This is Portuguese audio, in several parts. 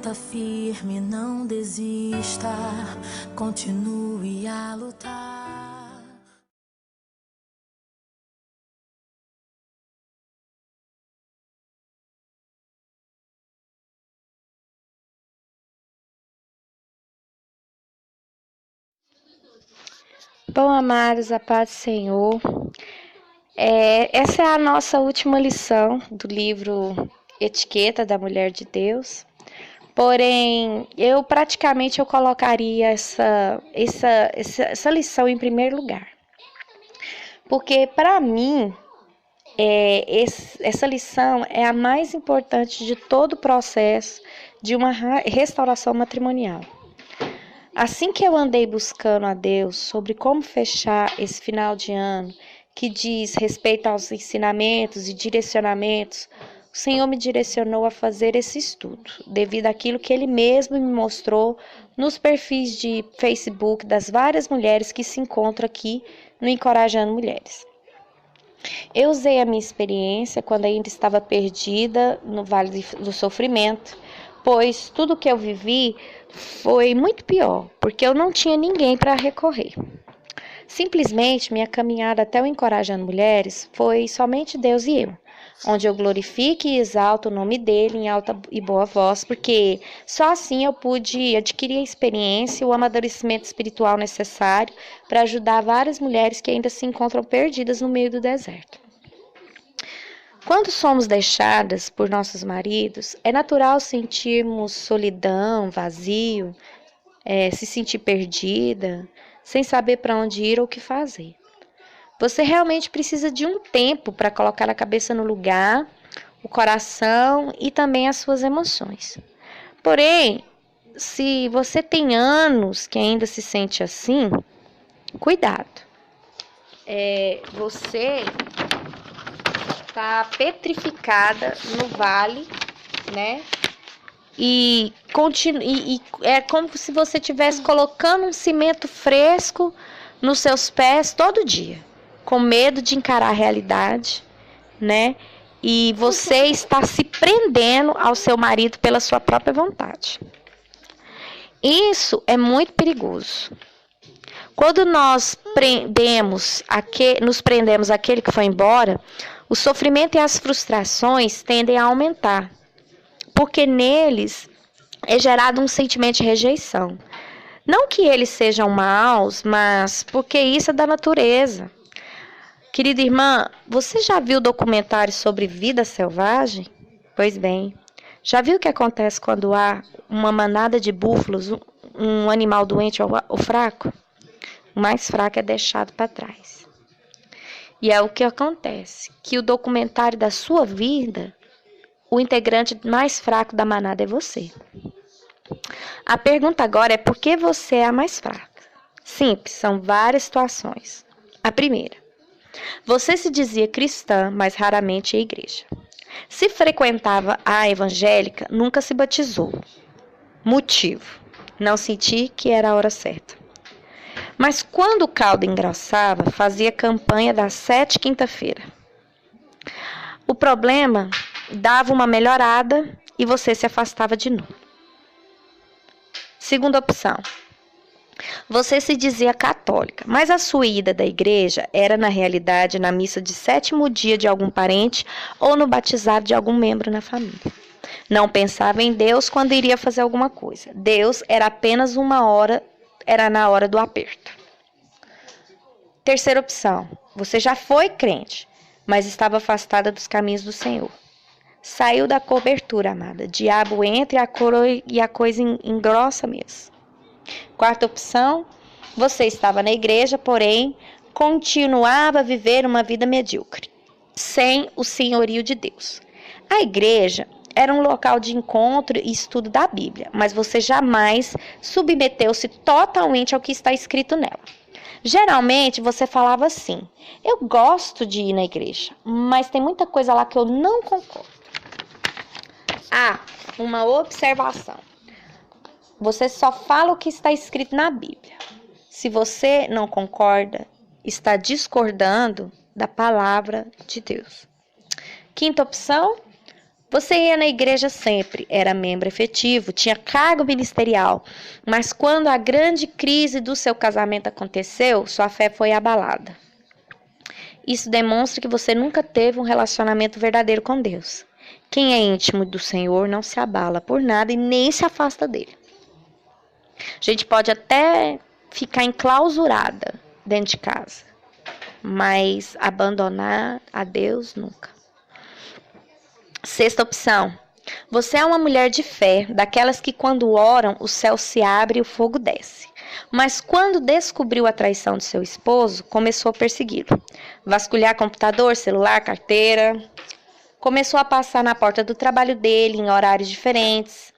Resista firme, não desista, continue a lutar. Bom, amados, a paz do Senhor. Essa é a nossa última lição do livro Etiqueta da Mulher de Deus. Porém, eu colocaria essa lição em primeiro lugar. Porque, para mim, essa lição é a mais importante de todo o processo de uma restauração matrimonial. Assim que eu andei buscando a Deus sobre como fechar esse final de ano, que diz respeito aos ensinamentos e direcionamentos, o Senhor me direcionou a fazer esse estudo, devido àquilo que Ele mesmo me mostrou nos perfis de Facebook das várias mulheres que se encontram aqui no Encorajando Mulheres. Eu usei a minha experiência quando ainda estava perdida no Vale do Sofrimento, pois tudo que eu vivi foi muito pior, porque eu não tinha ninguém para recorrer. Simplesmente, minha caminhada até o Encorajando Mulheres foi somente Deus e eu, onde eu glorifico e exalto o nome dele em alta e boa voz, porque só assim eu pude adquirir a experiência e o amadurecimento espiritual necessário para ajudar várias mulheres que ainda se encontram perdidas no meio do deserto. Quando somos deixadas por nossos maridos, é natural sentirmos solidão, vazio, se sentir perdida, sem saber para onde ir ou o que fazer. Você realmente precisa de um tempo para colocar a cabeça no lugar, o coração e também as suas emoções. Porém, se você tem anos que ainda se sente assim, cuidado. Você está petrificada no vale, né? E é como se você estivesse colocando um cimento fresco nos seus pés todo dia, com medo de encarar a realidade, né? E você está se prendendo ao seu marido pela sua própria vontade. Isso é muito perigoso. Quando nós nos prendemos àquele que foi embora, o sofrimento e as frustrações tendem a aumentar, porque neles é gerado um sentimento de rejeição. Não que eles sejam maus, mas porque isso é da natureza. Querida irmã, você já viu documentários sobre vida selvagem? Pois bem, já viu o que acontece quando há uma manada de búfalos, um animal doente ou fraco? O mais fraco é deixado para trás. E é o que acontece, que o documentário da sua vida, o integrante mais fraco da manada é você. A pergunta agora é por que você é a mais fraca? Simples, são várias situações. A primeira, você se dizia cristã, mas raramente ia à igreja. Se frequentava a evangélica, nunca se batizou. Motivo, não senti que era a hora certa. Mas quando o caldo engrossava, fazia campanha das 7 quinta-feira. O problema dava uma melhorada e você se afastava de novo. Segunda opção, você se dizia católica, mas a sua ida da igreja era, na realidade, na missa de 7º dia de algum parente ou no batizado de algum membro na família. Não pensava em Deus quando iria fazer alguma coisa. Deus era apenas era na hora do aperto. Terceira opção, você já foi crente, mas estava afastada dos caminhos do Senhor. Saiu da cobertura, amada. Diabo entra e a coisa engrossa mesmo. Quarta opção, você estava na igreja, porém continuava a viver uma vida medíocre, sem o senhorio de Deus. A igreja era um local de encontro e estudo da Bíblia, mas você jamais submeteu-se totalmente ao que está escrito nela. Geralmente você falava assim, eu gosto de ir na igreja, mas tem muita coisa lá que eu não concordo. Uma observação. Você só fala o que está escrito na Bíblia. Se você não concorda, está discordando da palavra de Deus. Quinta opção, Você ia na igreja sempre, era membro efetivo, tinha cargo ministerial, mas quando a grande crise do seu casamento aconteceu, sua fé foi abalada. Isso demonstra que você nunca teve um relacionamento verdadeiro com Deus. Quem é íntimo do Senhor não se abala por nada e nem se afasta dele. A gente pode até ficar enclausurada dentro de casa, mas abandonar a Deus nunca. Sexta opção. Você é uma mulher de fé, daquelas que quando oram o céu se abre e o fogo desce. Mas quando descobriu a traição de seu esposo, começou a persegui-lo. Vasculhar computador, celular, carteira. Começou a passar na porta do trabalho dele em horários diferentes.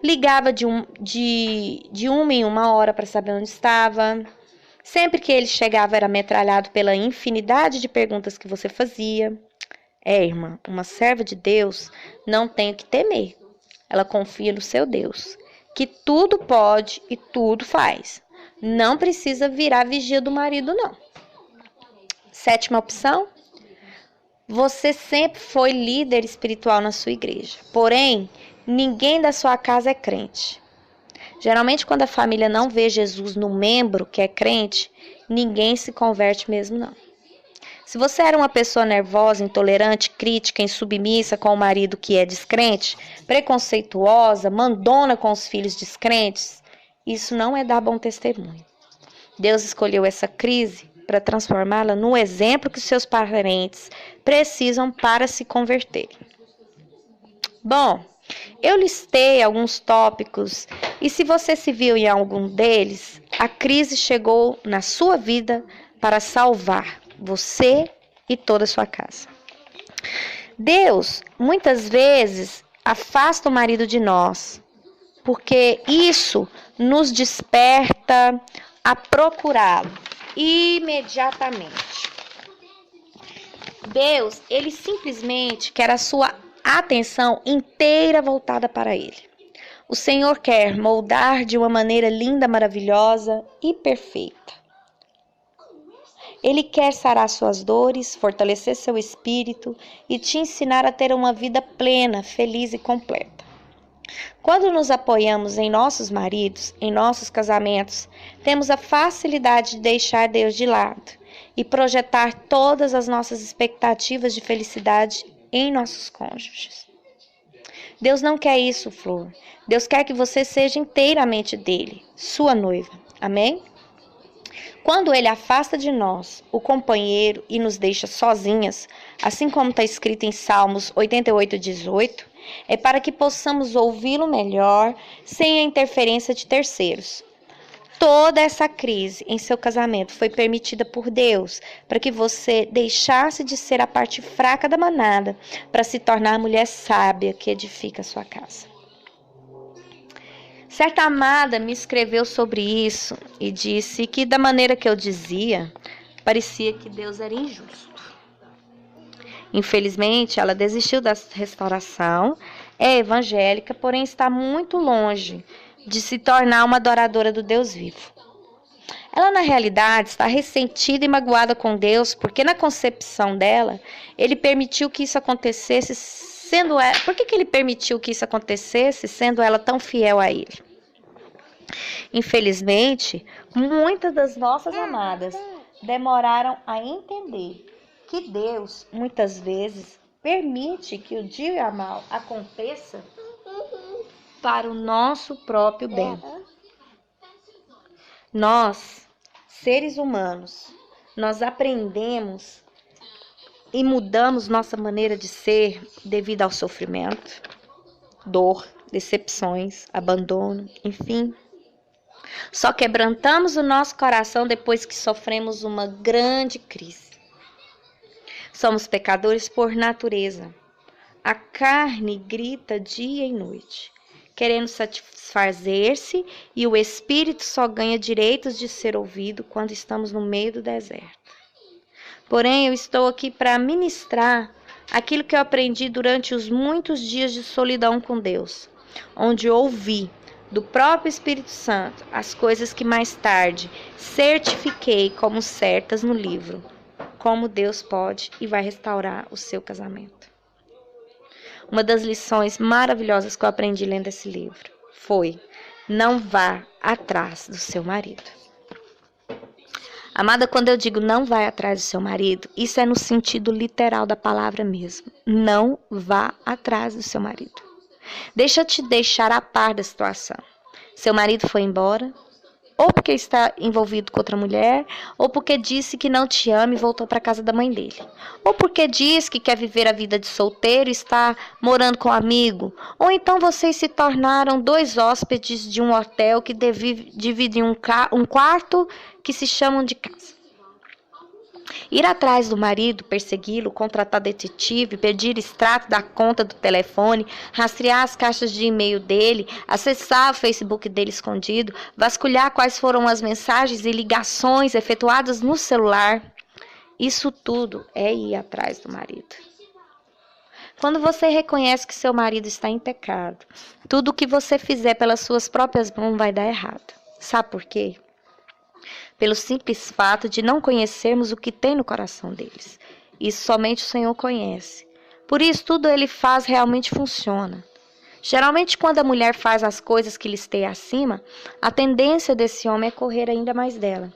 Ligava de uma em uma hora para saber onde estava. Sempre que ele chegava era metralhado pela infinidade de perguntas que você fazia. Irmã, uma serva de Deus não tem o que temer. Ela confia no seu Deus, que tudo pode e tudo faz. Não precisa virar vigia do marido, não. Sétima opção. Você sempre foi líder espiritual na sua igreja. Porém, ninguém da sua casa é crente. Geralmente, quando a família não vê Jesus no membro que é crente, ninguém se converte mesmo, não. Se você era uma pessoa nervosa, intolerante, crítica, insubmissa com o marido que é descrente, preconceituosa, mandona com os filhos descrentes, isso não é dar bom testemunho. Deus escolheu essa crise para transformá-la no exemplo que seus parentes precisam para se converterem. Bom, eu listei alguns tópicos e se você se viu em algum deles, a crise chegou na sua vida para salvar você e toda a sua casa. Deus, muitas vezes, afasta o marido de nós, porque isso nos desperta a procurá-lo imediatamente. Deus, ele simplesmente quer a sua atenção inteira voltada para ele. O Senhor quer moldar de uma maneira linda, maravilhosa e perfeita. Ele quer sarar suas dores, fortalecer seu espírito e te ensinar a ter uma vida plena, feliz e completa. Quando nos apoiamos em nossos maridos, em nossos casamentos, temos a facilidade de deixar Deus de lado e projetar todas as nossas expectativas de felicidade em nossos cônjuges. Deus não quer isso, Flor. Deus quer que você seja inteiramente dele, sua noiva. Amém? Quando ele afasta de nós o companheiro e nos deixa sozinhas, assim como está escrito em Salmos 88:18, é para que possamos ouvi-lo melhor, sem a interferência de terceiros. Toda essa crise em seu casamento foi permitida por Deus, para que você deixasse de ser a parte fraca da manada, para se tornar a mulher sábia que edifica a sua casa. Certa amada me escreveu sobre isso e disse que da maneira que eu dizia, parecia que Deus era injusto. Infelizmente, ela desistiu da restauração, é evangélica, porém está muito longe de se tornar uma adoradora do Deus vivo. Ela, na realidade, está ressentida e magoada com Deus, porque na concepção dela, ele permitiu que isso acontecesse, sendo ela... Por que ele permitiu que isso acontecesse, sendo ela tão fiel a ele? Infelizmente, muitas das nossas amadas demoraram a entender que Deus, muitas vezes, permite que o dia mal aconteça para o nosso próprio bem. Nós, seres humanos, nós aprendemos e mudamos nossa maneira de ser devido ao sofrimento, dor, decepções, abandono, enfim. Só quebrantamos o nosso coração depois que sofremos uma grande crise. Somos pecadores por natureza. A carne grita dia e noite, querendo satisfazer-se, e o espírito só ganha direitos de ser ouvido quando estamos no meio do deserto. Porém, eu estou aqui para ministrar aquilo que eu aprendi durante os muitos dias de solidão com Deus, onde ouvi do próprio Espírito Santo as coisas que mais tarde certifiquei como certas no livro, como Deus pode e vai restaurar o seu casamento. uma das lições maravilhosas que eu aprendi lendo esse livro foi: não vá atrás do seu marido. Amada, quando eu digo não vai atrás do seu marido, isso é no sentido literal da palavra mesmo. Não vá atrás do seu marido. Deixa eu te deixar a par da situação. Seu marido foi embora, ou porque está envolvido com outra mulher, ou porque disse que não te ama e voltou para a casa da mãe dele. Ou porque diz que quer viver a vida de solteiro e está morando com um amigo. Ou então vocês se tornaram 2 hóspedes de um hotel que dividem um quarto que se chamam de casa. Ir atrás do marido, persegui-lo, contratar detetive, pedir extrato da conta do telefone, rastrear as caixas de e-mail dele, acessar o Facebook dele escondido, vasculhar quais foram as mensagens e ligações efetuadas no celular. Isso tudo é ir atrás do marido. Quando você reconhece que seu marido está em pecado, tudo o que você fizer pelas suas próprias mãos vai dar errado. Sabe por quê? Pelo simples fato de não conhecermos o que tem no coração deles. Isso somente o Senhor conhece. Por isso, tudo ele faz realmente funciona. Geralmente, quando a mulher faz as coisas que lhe estejam acima, a tendência desse homem é correr ainda mais dela.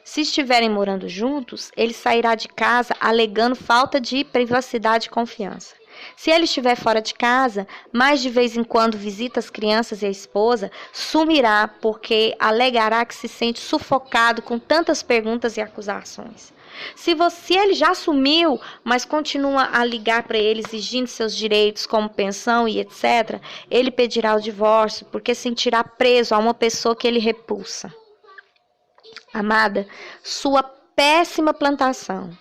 Se estiverem morando juntos, ele sairá de casa alegando falta de privacidade e confiança. Se ele estiver fora de casa, mais de vez em quando visita as crianças e a esposa, sumirá porque alegará que se sente sufocado com tantas perguntas e acusações. Se ele já sumiu, mas continua a ligar para ele exigindo seus direitos como pensão e etc., ele pedirá o divórcio porque sentirá preso a uma pessoa que ele repulsa. Amada, sua péssima plantação,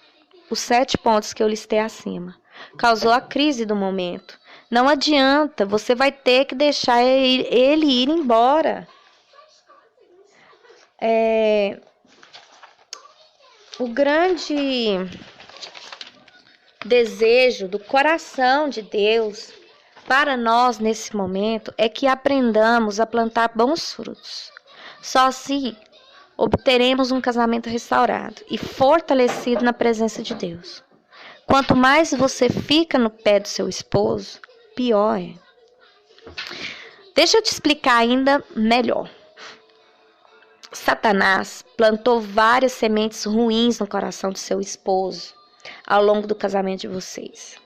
os 7 pontos que eu listei acima, causou a crise do momento. Não adianta, você vai ter que deixar ele ir embora. O grande desejo do coração de Deus para nós nesse momento é que aprendamos a plantar bons frutos. Só assim obteremos um casamento restaurado e fortalecido na presença de Deus. Quanto mais você fica no pé do seu esposo, pior é. Deixa eu te explicar ainda melhor. Satanás plantou várias sementes ruins no coração do seu esposo ao longo do casamento de vocês.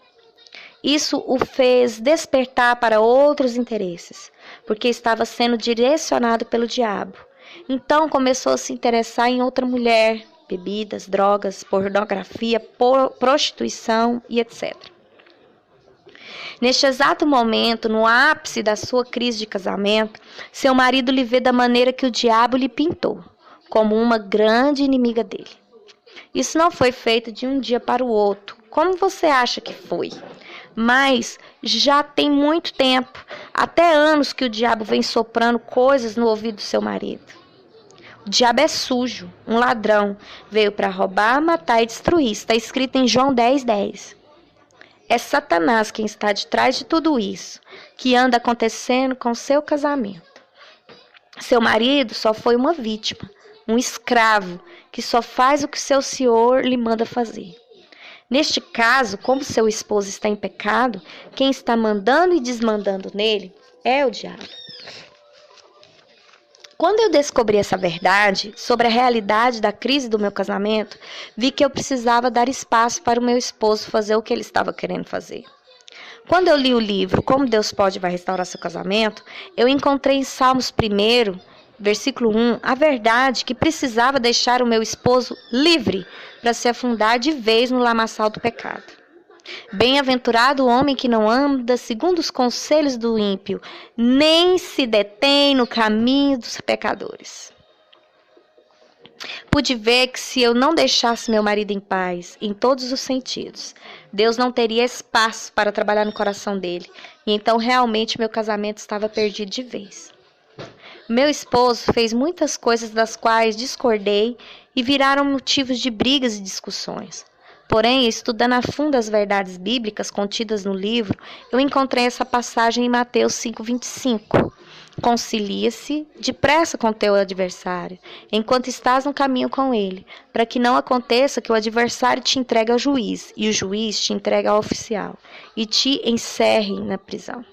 Isso o fez despertar para outros interesses, porque estava sendo direcionado pelo diabo. Então começou a se interessar em outra mulher, bebidas, drogas, pornografia, prostituição e etc. Neste exato momento, no ápice da sua crise de casamento, seu marido lhe vê da maneira que o diabo lhe pintou, como uma grande inimiga dele. Isso não foi feito de um dia para o outro, como você acha que foi? Mas já tem muito tempo, até anos que o diabo vem soprando coisas no ouvido do seu marido. O diabo é sujo, um ladrão, veio para roubar, matar e destruir. Está escrito em João 10:10. É Satanás quem está de trás de tudo isso, que anda acontecendo com seu casamento. Seu marido só foi uma vítima, um escravo, que só faz o que seu senhor lhe manda fazer. Neste caso, como seu esposo está em pecado, quem está mandando e desmandando nele é o diabo. Quando eu descobri essa verdade sobre a realidade da crise do meu casamento, vi que eu precisava dar espaço para o meu esposo fazer o que ele estava querendo fazer. Quando eu li o livro Como Deus Pode e Vai Restaurar Seu Casamento, eu encontrei em Salmos 1, versículo 1, a verdade que precisava deixar o meu esposo livre para se afundar de vez no lamaçal do pecado. Bem-aventurado o homem que não anda segundo os conselhos do ímpio, nem se detém no caminho dos pecadores. Pude ver que se eu não deixasse meu marido em paz, em todos os sentidos, Deus não teria espaço para trabalhar no coração dele, e então realmente meu casamento estava perdido de vez. Meu esposo fez muitas coisas das quais discordei e viraram motivos de brigas e discussões. Porém, estudando a fundo as verdades bíblicas contidas no livro, eu encontrei essa passagem em Mateus 5:25. Concilia-se depressa com teu adversário, enquanto estás no caminho com ele, para que não aconteça que o adversário te entregue ao juiz, e o juiz te entregue ao oficial, e te encerre na prisão.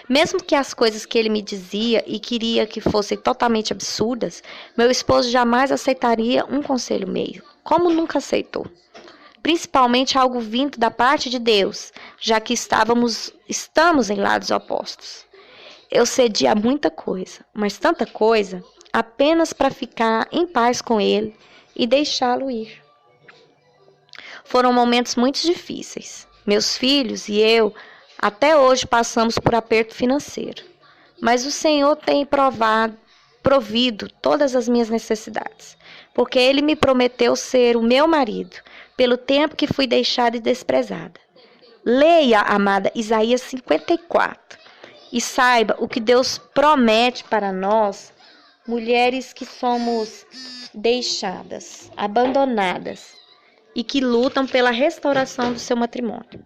Mesmo que as coisas que ele me dizia e queria que fossem totalmente absurdas, meu esposo jamais aceitaria um conselho meu, como nunca aceitou. Principalmente algo vindo da parte de Deus, já que estamos em lados opostos. Eu cedi a muita coisa, mas tanta coisa, apenas para ficar em paz com ele e deixá-lo ir. Foram momentos muito difíceis. Meus filhos e eu, até hoje, passamos por aperto financeiro. Mas o Senhor tem provido todas as minhas necessidades, porque Ele me prometeu ser o meu marido, pelo tempo que fui deixada e desprezada. Leia, amada, Isaías 54. E saiba o que Deus promete para nós, mulheres que somos deixadas, abandonadas e que lutam pela restauração do seu matrimônio.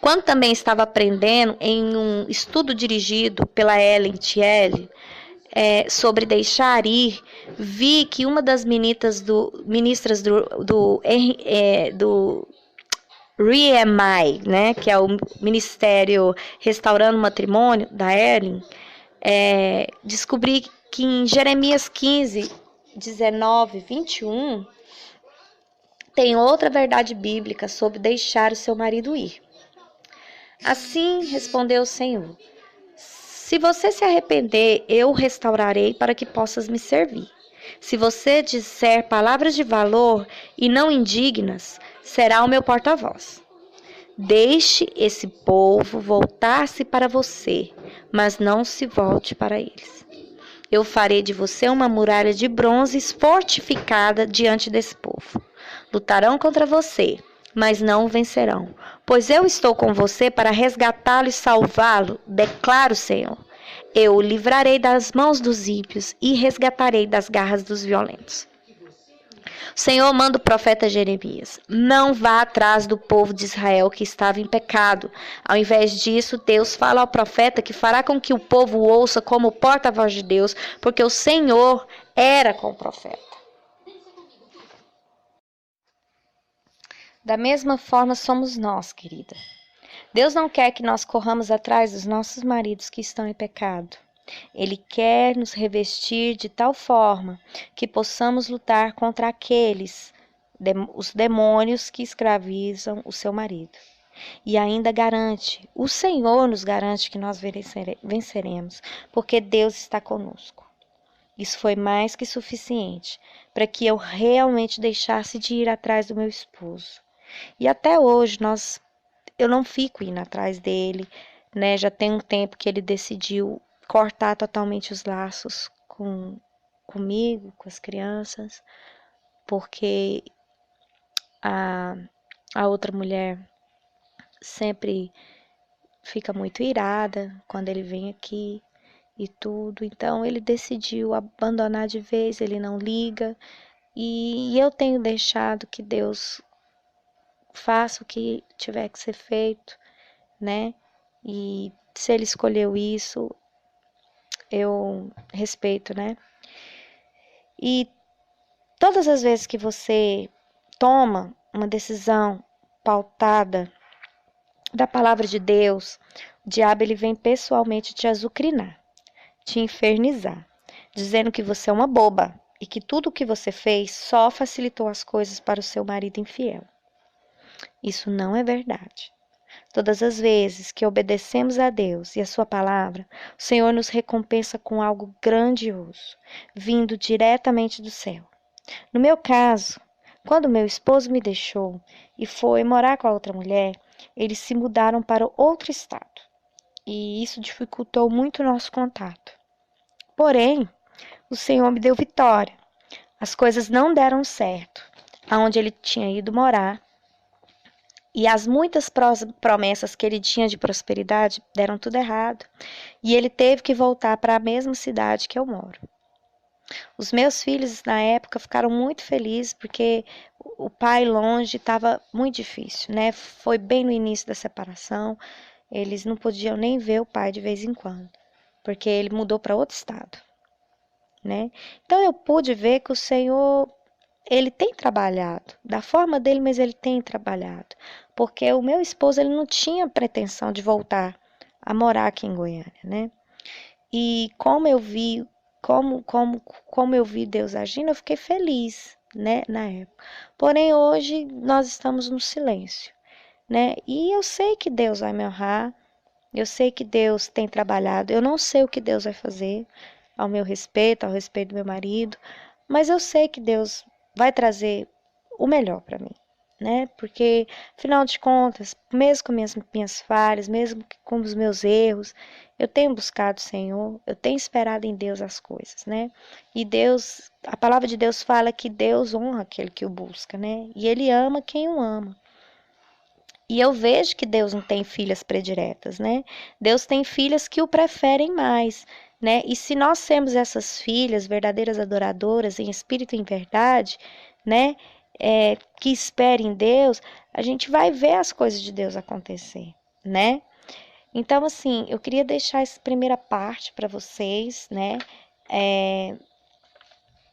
Quando também estava aprendendo em um estudo dirigido pela Ellen Thiele sobre deixar ir, vi que uma das ministras do REMI, né, que é o Ministério Restaurando o Matrimônio, da Ellen, descobri que em Jeremias 15, 19, 21, tem outra verdade bíblica sobre deixar o seu marido ir. Assim respondeu o Senhor: se você se arrepender, eu o restaurarei para que possas me servir. Se você disser palavras de valor e não indignas, será o meu porta-voz. Deixe esse povo voltar-se para você, mas não se volte para eles. Eu farei de você uma muralha de bronze fortificada diante desse povo. Lutarão contra você, mas não o vencerão, pois eu estou com você para resgatá-lo e salvá-lo, declara o Senhor. Eu o livrarei das mãos dos ímpios e resgatarei das garras dos violentos. O Senhor manda o profeta Jeremias: não vá atrás do povo de Israel que estava em pecado. Ao invés disso, Deus fala ao profeta que fará com que o povo ouça como porta-voz de Deus, porque o Senhor era com o profeta. Da mesma forma somos nós, querida. Deus não quer que nós corramos atrás dos nossos maridos que estão em pecado. Ele quer nos revestir de tal forma que possamos lutar contra os demônios que escravizam o seu marido. E ainda o Senhor nos garante que nós venceremos, porque Deus está conosco. Isso foi mais que suficiente para que eu realmente deixasse de ir atrás do meu esposo. E até hoje eu não fico indo atrás dele, né? Já tem um tempo que ele decidiu cortar totalmente os laços comigo, com as crianças, porque a outra mulher sempre fica muito irada quando ele vem aqui e tudo. Então ele decidiu abandonar de vez, ele não liga, e eu tenho deixado que Deus faça o que tiver que ser feito, né? E se ele escolheu isso, eu respeito, né? E todas as vezes que você toma uma decisão pautada da palavra de Deus, o diabo ele vem pessoalmente te azucrinar, te infernizar, dizendo que você é uma boba e que tudo o que você fez só facilitou as coisas para o seu marido infiel. Isso não é verdade. Todas as vezes que obedecemos a Deus e a sua palavra, o Senhor nos recompensa com algo grandioso, vindo diretamente do céu. No meu caso, quando meu esposo me deixou e foi morar com a outra mulher, eles se mudaram para outro estado. E isso dificultou muito o nosso contato. Porém, o Senhor me deu vitória. As coisas não deram certo aonde ele tinha ido morar. E as muitas promessas que ele tinha de prosperidade deram tudo errado. E ele teve que voltar para a mesma cidade que eu moro. Os meus filhos, na época, ficaram muito felizes porque o pai longe estava muito difícil, né? Foi bem no início da separação. Eles não podiam nem ver o pai de vez em quando. porque ele mudou para outro estado, né? Então eu pude ver que o Senhor, ele tem trabalhado da forma dele, mas ele tem trabalhado, porque o meu esposo, ele não tinha pretensão de voltar a morar aqui em Goiânia, né? E como eu vi Deus agindo, eu fiquei feliz, né, na época. Porém, hoje nós estamos no silêncio, né? E eu sei que Deus vai me honrar, eu sei que Deus tem trabalhado, eu não sei o que Deus vai fazer ao meu respeito, ao respeito do meu marido, mas eu sei que Deus vai trazer o melhor para mim, né? Porque, afinal de contas, mesmo com minhas falhas, mesmo com os meus erros, eu tenho buscado o Senhor, eu tenho esperado em Deus as coisas, né? E Deus, a palavra de Deus fala que Deus honra aquele que o busca, né? E Ele ama quem o ama. E eu vejo que Deus não tem filhas prediletas, né? Deus tem filhas que o preferem mais, né? E se nós temos essas filhas verdadeiras adoradoras em espírito e em verdade, né? Que esperem em Deus, a gente vai ver as coisas de Deus acontecer, né? Então, assim, eu queria deixar essa primeira parte para vocês, né?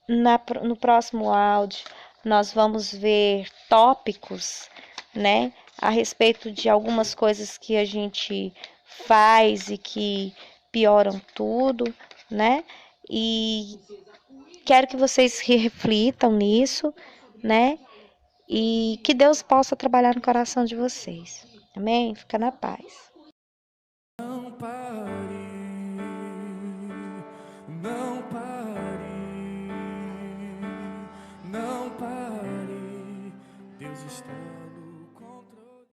No próximo áudio, nós vamos ver tópicos, né, a respeito de algumas coisas que a gente faz e que pioram tudo, né? E quero que vocês reflitam nisso, né? E que Deus possa trabalhar no coração de vocês. Amém? Fica na paz.